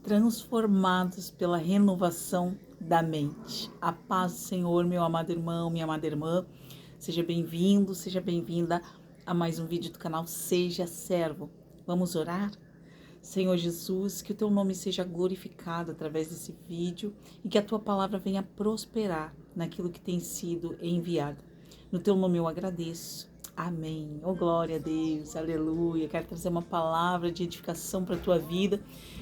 transformados pela renovação da mente. A paz do Senhor, meu amado irmão, minha amada irmã, seja bem-vindo, seja bem-vinda a mais um vídeo do canal Seja Servo. Vamos orar? Senhor Jesus, que o teu nome seja glorificado através desse vídeo e que a tua palavra venha prosperar naquilo que tem sido enviado. No teu nome eu agradeço. Amém. Oh, glória a Deus, aleluia. Quero trazer uma palavra de edificação para a tua vida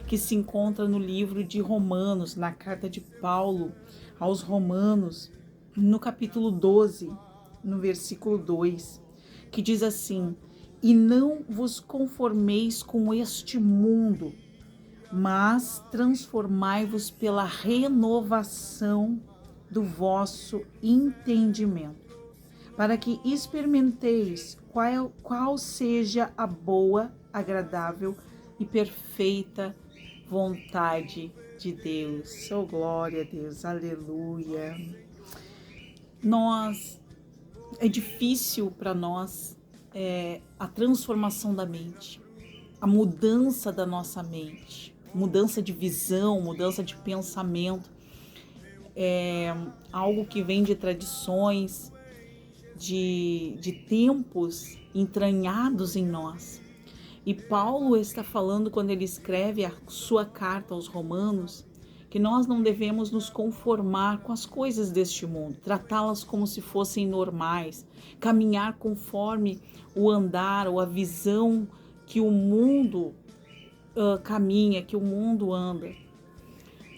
que se encontra no livro de Romanos, na carta de Paulo aos Romanos, no capítulo 12, no versículo 2, que diz assim: e não vos conformeis com este mundo, mas transformai-vos pela renovação do vosso entendimento, para que experimenteis qual seja a boa, agradável e perfeita vontade de Deus. Oh, glória a Deus, aleluia. É difícil para nós a transformação da mente, a mudança da nossa mente, mudança de visão, mudança de pensamento, algo que vem de tradições, de tempos entranhados em nós. E Paulo está falando, quando ele escreve a sua carta aos Romanos, que nós não devemos nos conformar com as coisas deste mundo, tratá-las como se fossem normais, caminhar conforme o andar ou a visão que o mundo caminha, que o mundo anda.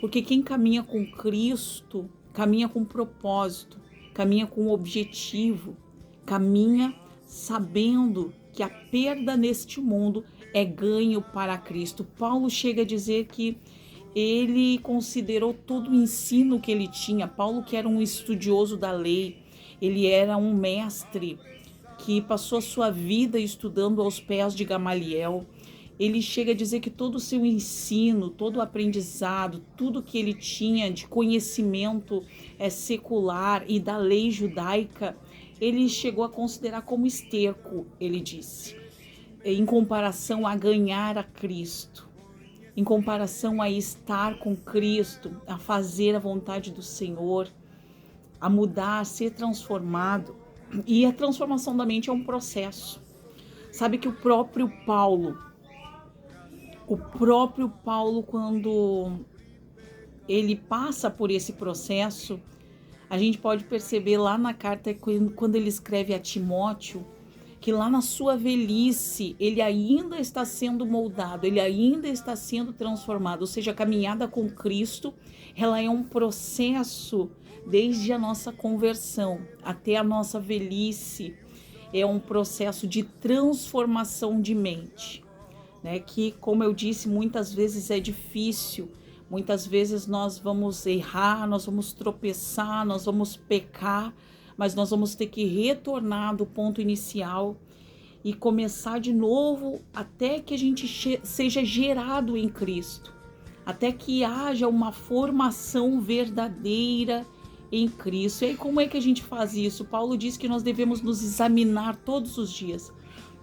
Porque quem caminha com Cristo, caminha com propósito, caminha com objetivo, caminha sabendo que a perda neste mundo é ganho para Cristo. Paulo chega a dizer que ele considerou todo o ensino que ele tinha. Paulo, que era um estudioso da lei, ele era um mestre que passou a sua vida estudando aos pés de Gamaliel. Ele chega a dizer que todo o seu ensino, todo o aprendizado, tudo que ele tinha de conhecimento secular e da lei judaica, ele chegou a considerar como esterco, ele disse, em comparação a ganhar a Cristo, em comparação a estar com Cristo, a fazer a vontade do Senhor, a mudar, a ser transformado. E a transformação da mente é um processo. Sabe que o próprio Paulo, quando ele passa por esse processo, a gente pode perceber lá na carta, quando ele escreve a Timóteo, que lá na sua velhice, ele ainda está sendo moldado, ele ainda está sendo transformado. Ou seja, a caminhada com Cristo, ela é um processo desde a nossa conversão até a nossa velhice. É um processo de transformação de mente, né? Que, como eu disse, muitas vezes é difícil. Muitas vezes nós vamos errar, nós vamos tropeçar, nós vamos pecar, mas nós vamos ter que retornar do ponto inicial e começar de novo até que a gente seja gerado em Cristo, até que haja uma formação verdadeira em Cristo. E aí, como é que a gente faz isso? Paulo diz que nós devemos nos examinar todos os dias.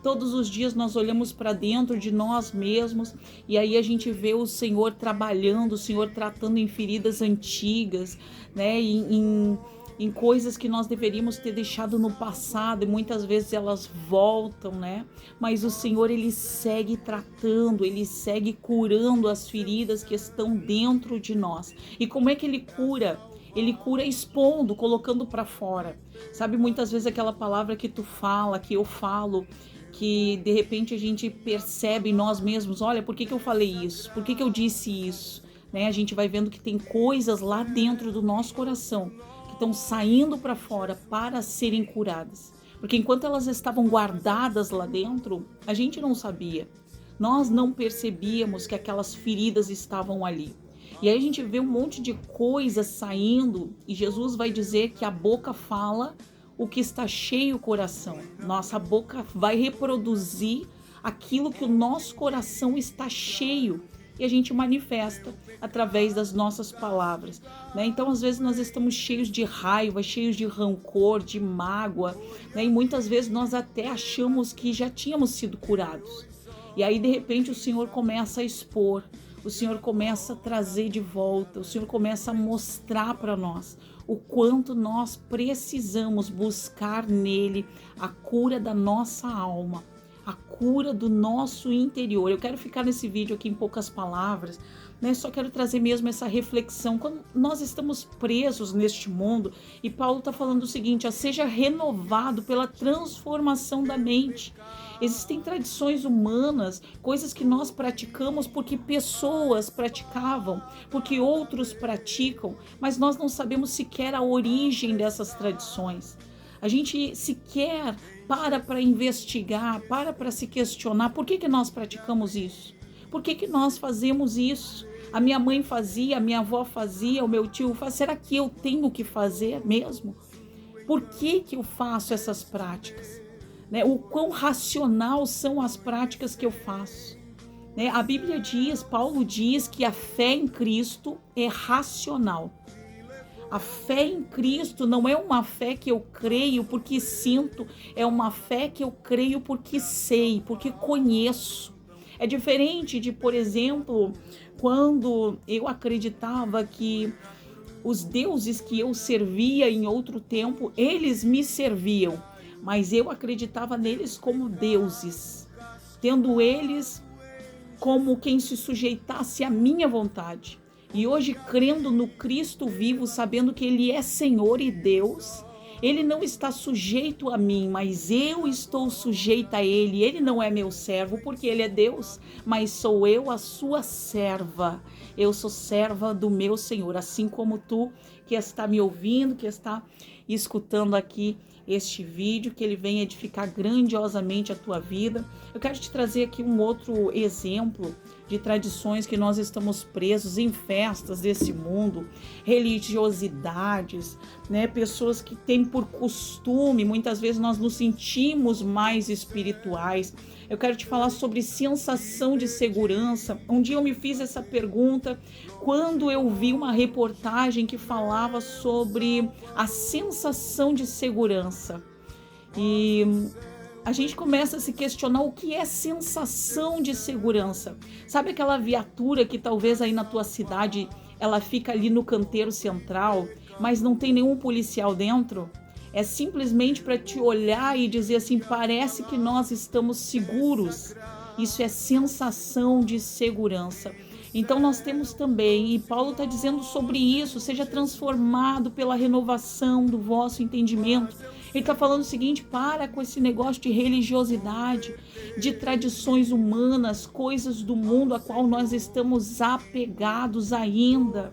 Todos os dias nós olhamos para dentro de nós mesmos e aí a gente vê o Senhor trabalhando, o Senhor tratando em feridas antigas, né? Em coisas que nós deveríamos ter deixado no passado, e muitas vezes elas voltam, né? Mas o Senhor, ele segue tratando, ele segue curando as feridas que estão dentro de nós. E como é que ele cura? Ele cura expondo, colocando para fora. Sabe, muitas vezes aquela palavra que tu fala, que eu falo, que de repente a gente percebe em nós mesmos: olha, por que eu falei isso? Por que eu disse isso? Né? A gente vai vendo que tem coisas lá dentro do nosso coração que estão saindo para fora para serem curadas. Porque enquanto elas estavam guardadas lá dentro, a gente não sabia. Nós não percebíamos que aquelas feridas estavam ali. E aí a gente vê um monte de coisas saindo e Jesus vai dizer que a boca fala o que está cheio o coração. Nossa boca vai reproduzir aquilo que o nosso coração está cheio e a gente manifesta através das nossas palavras, né? Então, às vezes nós estamos cheios de raiva, cheios de rancor, de mágoa, né? E muitas vezes nós até achamos que já tínhamos sido curados. E aí, de repente, o Senhor começa a expor. o Senhor começa a trazer de volta, o Senhor começa a mostrar para nós o quanto nós precisamos buscar nele a cura da nossa alma, a cura do nosso interior. Eu quero ficar nesse vídeo aqui em poucas palavras, né? Só quero trazer mesmo essa reflexão. Quando nós estamos presos neste mundo, e Paulo está falando o seguinte: seja renovado pela transformação da mente. Existem tradições humanas, coisas que nós praticamos porque pessoas praticavam, porque outros praticam, mas nós não sabemos sequer a origem dessas tradições. A gente sequer para investigar, para se questionar por que nós praticamos isso, por que nós fazemos isso. A minha mãe fazia, a minha avó fazia, o meu tio faz. Será que eu tenho que fazer mesmo? Por que eu faço essas práticas? Né? O quão racional são as práticas que eu faço? Né? A Bíblia diz, Paulo diz que a fé em Cristo é racional. A fé em Cristo não é uma fé que eu creio porque sinto, é uma fé que eu creio porque sei, porque conheço. É diferente de, por exemplo, quando eu acreditava que os deuses que eu servia em outro tempo, eles me serviam, mas eu acreditava neles como deuses, tendo eles como quem se sujeitasse à minha vontade. E hoje, crendo no Cristo vivo, sabendo que Ele é Senhor e Deus, Ele não está sujeito a mim, mas eu estou sujeita a Ele. Ele não é meu servo, porque Ele é Deus, mas sou eu a sua serva. Eu sou serva do meu Senhor, assim como tu que está me ouvindo, que está escutando aqui este vídeo, que ele venha edificar grandiosamente a tua vida. Eu quero te trazer aqui um outro exemplo de tradições que nós estamos presos em festas desse mundo, religiosidades, né? Pessoas que têm por costume, muitas vezes nós nos sentimos mais espirituais. Eu quero te falar sobre sensação de segurança. Um dia eu me fiz essa pergunta quando eu vi uma reportagem que falava sobre a sensação de segurança. E a gente começa a se questionar o que é sensação de segurança. Sabe aquela viatura que talvez aí na tua cidade ela fica ali no canteiro central, mas não tem nenhum policial dentro? É simplesmente para te olhar e dizer assim, parece que nós estamos seguros. Isso é sensação de segurança. Então nós temos também, e Paulo está dizendo sobre isso, seja transformado pela renovação do vosso entendimento. Ele está falando o seguinte: para com esse negócio de religiosidade, de tradições humanas, coisas do mundo a qual nós estamos apegados ainda.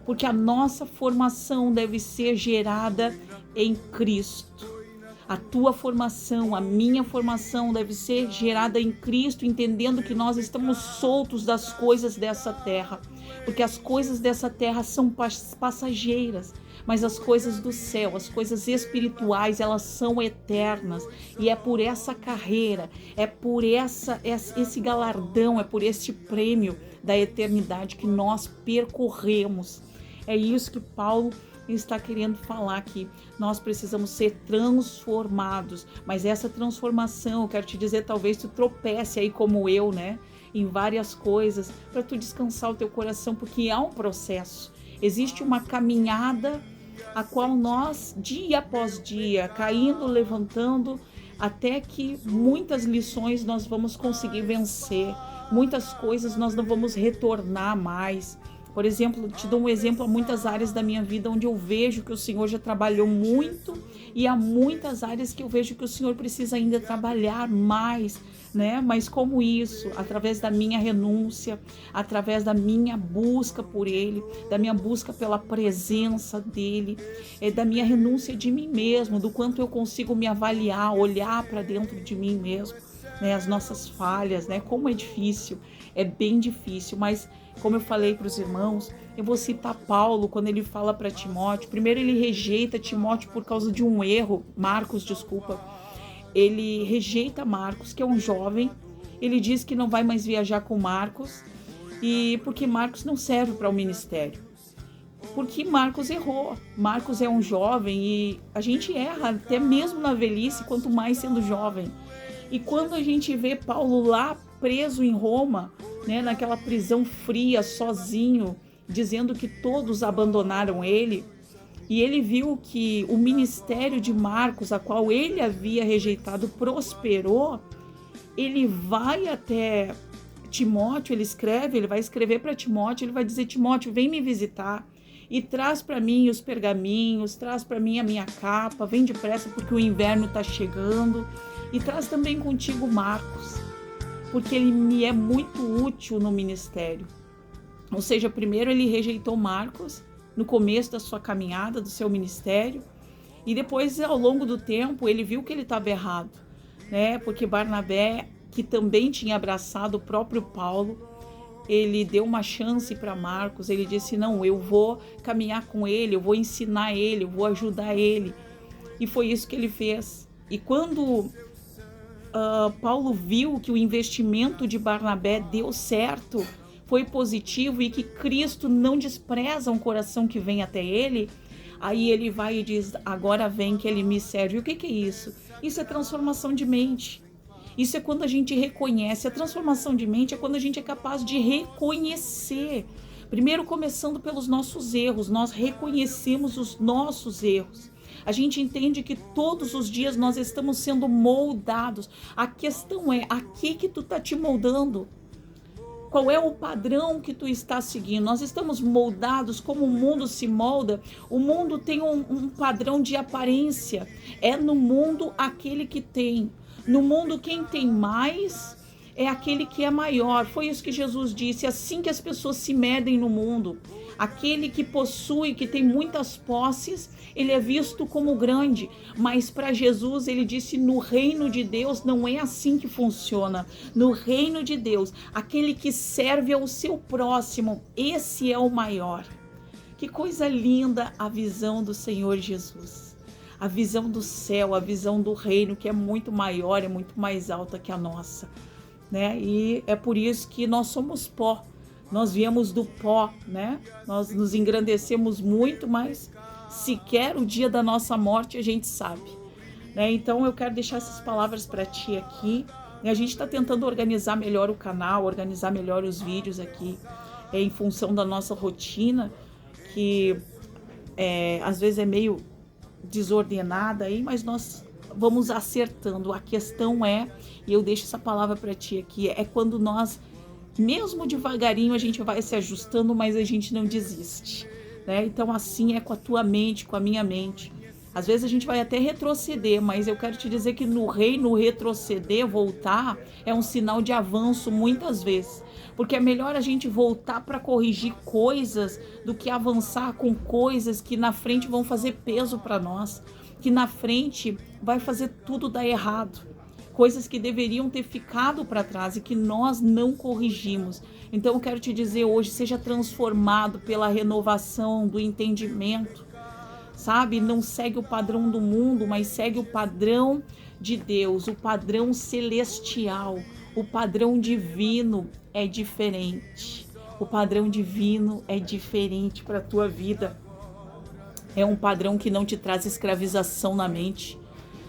Porque a nossa formação deve ser gerada em Cristo. A tua formação, a minha formação deve ser gerada em Cristo, entendendo que nós estamos soltos das coisas dessa terra, porque as coisas dessa terra são passageiras, mas as coisas do céu, as coisas espirituais, elas são eternas, e é por essa carreira, é por esse galardão, é por este prêmio da eternidade que nós percorremos. É isso que Paulo está querendo falar aqui. Nós precisamos ser transformados, mas essa transformação, eu quero te dizer, talvez tu tropece aí como eu, né, em várias coisas, para tu descansar o teu coração, porque há um processo, existe uma caminhada a qual nós, dia após dia, caindo, levantando, até que muitas lições nós vamos conseguir vencer, muitas coisas nós não vamos retornar mais. Por exemplo, te dou um exemplo, há muitas áreas da minha vida onde eu vejo que o Senhor já trabalhou muito, e há muitas áreas que eu vejo que o Senhor precisa ainda trabalhar mais, né? Mas como isso? Através da minha renúncia, através da minha busca por Ele, da minha busca pela presença dEle, da minha renúncia de mim mesmo, do quanto eu consigo me avaliar, olhar para dentro de mim mesmo, né? As nossas falhas, né? Como é difícil, é bem difícil, mas como eu falei para os irmãos, eu vou citar Paulo quando ele fala para Timóteo. Primeiro ele rejeita Timóteo por causa de um erro, ele rejeita Marcos, que é um jovem. Ele diz que não vai mais viajar com Marcos, e porque Marcos não serve para o ministério. Porque Marcos errou. Marcos é um jovem e a gente erra até mesmo na velhice, quanto mais sendo jovem. E quando a gente vê Paulo lá preso em Roma, né, naquela prisão fria, sozinho, dizendo que todos abandonaram ele, e ele viu que o ministério de Marcos, a qual ele havia rejeitado, prosperou, ele vai até Timóteo, ele vai escrever para Timóteo, ele vai dizer: Timóteo, vem me visitar e traz para mim os pergaminhos, traz para mim a minha capa, vem depressa porque o inverno está chegando, e traz também contigo Marcos, porque ele me é muito útil no ministério. Ou seja, primeiro ele rejeitou Marcos no começo da sua caminhada, do seu ministério, e depois, ao longo do tempo, ele viu que ele estava errado, né? Porque Barnabé, que também tinha abraçado o próprio Paulo, ele deu uma chance para Marcos, ele disse: não, eu vou caminhar com ele, eu vou ensinar ele, eu vou ajudar ele. E foi isso que ele fez. E quando Paulo viu que o investimento de Barnabé deu certo, foi positivo, e que Cristo não despreza um coração que vem até ele, aí ele vai e diz: agora vem que ele me serve. E o que é isso? Isso é transformação de mente. Isso é quando a gente reconhece. A transformação de mente é quando a gente é capaz de reconhecer. Primeiro, começando pelos nossos erros, nós reconhecemos os nossos erros. A gente entende que todos os dias nós estamos sendo moldados. A questão é: a que tu tá te moldando? Qual é o padrão que tu está seguindo? Nós estamos moldados como o mundo se molda. O mundo tem um padrão de aparência. É no mundo aquele que tem. No mundo, quem tem mais é aquele que é maior. Foi isso que Jesus disse. Assim que as pessoas se medem no mundo. Aquele que possui, que tem muitas posses, ele é visto como grande. Mas para Jesus, ele disse: no reino de Deus não é assim que funciona. No reino de Deus, aquele que serve ao seu próximo, esse é o maior. Que coisa linda a visão do Senhor Jesus. A visão do céu, a visão do reino, que é muito maior, é muito mais alta que a nossa, né? E é por isso que nós somos pó. Nós viemos do pó, né? Nós nos engrandecemos muito, mas sequer o dia da nossa morte a gente sabe, né? Então eu quero deixar essas palavras para ti aqui. A gente está tentando organizar melhor o canal, organizar melhor os vídeos aqui, em função da nossa rotina, que às vezes é meio desordenada aí, mas nós vamos acertando. A questão é, e eu deixo essa palavra para ti aqui, é quando nós, mesmo devagarinho, a gente vai se ajustando, mas a gente não desiste, né? Então assim é com a tua mente, com a minha mente. Às vezes a gente vai até retroceder, mas eu quero te dizer que no reino, retroceder, voltar, é um sinal de avanço muitas vezes. Porque é melhor a gente voltar para corrigir coisas do que avançar com coisas que na frente vão fazer peso para nós, que na frente vai fazer tudo dar errado. Coisas que deveriam ter ficado para trás e que nós não corrigimos. Então eu quero te dizer hoje: seja transformado pela renovação do entendimento, sabe? Não segue o padrão do mundo, mas segue o padrão de Deus, o padrão celestial, o padrão divino é diferente. O padrão divino é diferente para a tua vida. É um padrão que não te traz escravização na mente.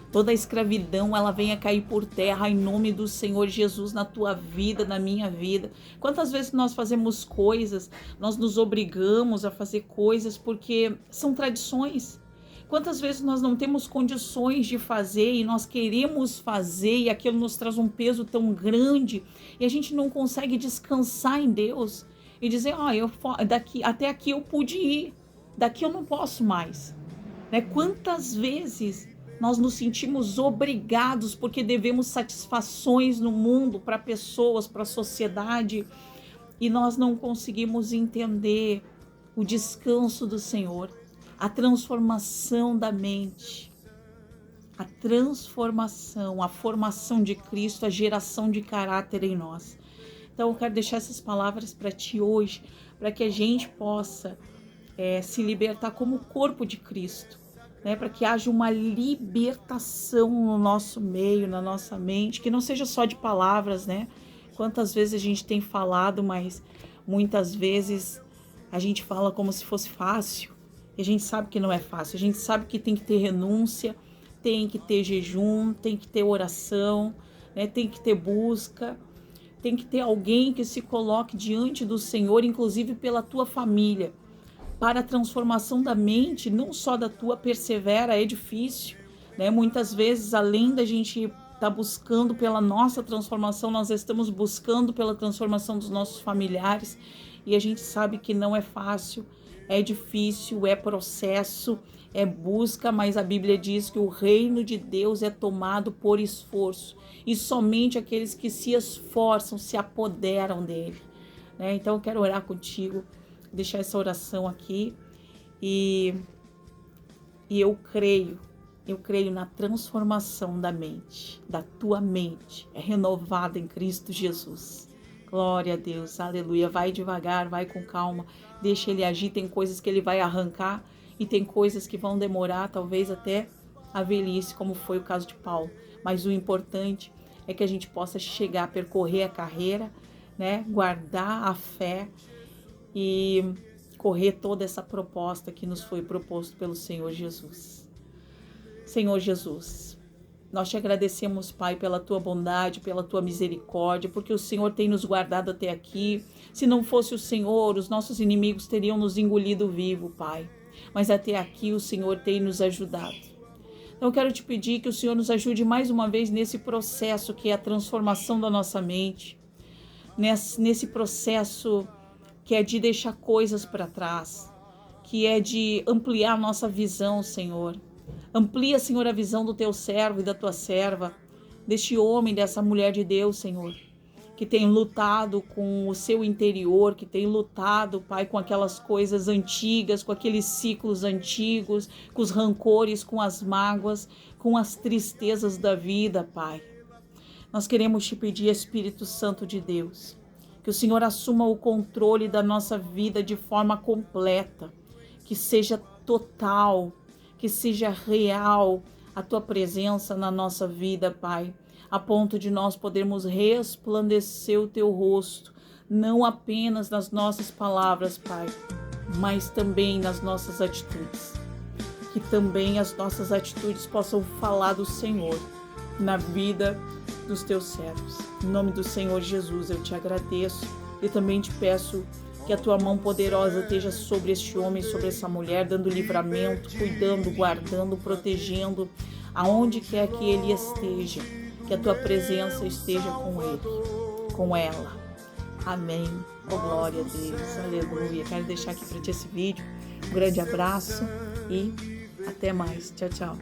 Toda a escravidão, ela vem a cair por terra em nome do Senhor Jesus na tua vida, na minha vida. Quantas vezes nós fazemos coisas, nós nos obrigamos a fazer coisas porque são tradições. Quantas vezes nós não temos condições de fazer e nós queremos fazer e aquilo nos traz um peso tão grande e a gente não consegue descansar em Deus e dizer: até aqui eu pude ir, daqui eu não posso mais, né? Quantas vezes nós nos sentimos obrigados porque devemos satisfações no mundo para pessoas, para a sociedade, e nós não conseguimos entender o descanso do Senhor, a transformação da mente, a transformação, a formação de Cristo, a geração de caráter em nós. Então eu quero deixar essas palavras para ti hoje, para que a gente possa se libertar como corpo de Cristo, né? Para que haja uma libertação no nosso meio, na nossa mente, que não seja só de palavras, né? Quantas vezes a gente tem falado, mas muitas vezes a gente fala como se fosse fácil, e a gente sabe que não é fácil. A gente sabe que tem que ter renúncia, tem que ter jejum, tem que ter oração, né? Tem que ter busca, tem que ter alguém que se coloque diante do Senhor, inclusive pela tua família, para a transformação da mente, não só da tua. Persevera, é difícil, né? Muitas vezes, além da gente estar buscando pela nossa transformação, nós estamos buscando pela transformação dos nossos familiares, e a gente sabe que não é fácil, é difícil, é processo, é busca, mas a Bíblia diz que o reino de Deus é tomado por esforço, e somente aqueles que se esforçam se apoderam dele, né? Então eu quero orar contigo, deixar essa oração aqui, e eu creio na transformação da mente, da tua mente, é renovada em Cristo Jesus. Glória a Deus, aleluia. Vai devagar, vai com calma, deixa ele agir. Tem coisas que ele vai arrancar e tem coisas que vão demorar, talvez até a velhice, como foi o caso de Paulo. Mas o importante é que a gente possa chegar, percorrer a carreira, né? Guardar a fé e correr toda essa proposta que nos foi proposto pelo Senhor Jesus. Senhor Jesus, nós te agradecemos, Pai, pela tua bondade, pela tua misericórdia, porque o Senhor tem nos guardado até aqui. Se não fosse o Senhor, os nossos inimigos teriam nos engolido vivo, Pai. Mas até aqui o Senhor tem nos ajudado. Então eu quero te pedir que o Senhor nos ajude mais uma vez nesse processo que é a transformação da nossa mente, nesse processo que é de deixar coisas para trás, que é de ampliar a nossa visão, Senhor. Amplia, Senhor, a visão do teu servo e da tua serva, deste homem, dessa mulher de Deus, Senhor, que tem lutado com o seu interior, que tem lutado, Pai, com aquelas coisas antigas, com aqueles ciclos antigos, com os rancores, com as mágoas, com as tristezas da vida, Pai. Nós queremos te pedir, Espírito Santo de Deus, que o Senhor assuma o controle da nossa vida de forma completa, que seja total, que seja real a tua presença na nossa vida, Pai, a ponto de nós podermos resplandecer o teu rosto, não apenas nas nossas palavras, Pai, mas também nas nossas atitudes. Que também as nossas atitudes possam falar do Senhor na vida dos teus servos. Em nome do Senhor Jesus, eu te agradeço e também te peço que a tua mão poderosa esteja sobre este homem, sobre essa mulher, dando livramento, cuidando, guardando, protegendo, aonde quer que ele esteja, que a tua presença esteja com ele, com ela. Amém. Oh, glória a Deus. Aleluia. Quero deixar aqui para ti esse vídeo. Um grande abraço e até mais. Tchau, tchau.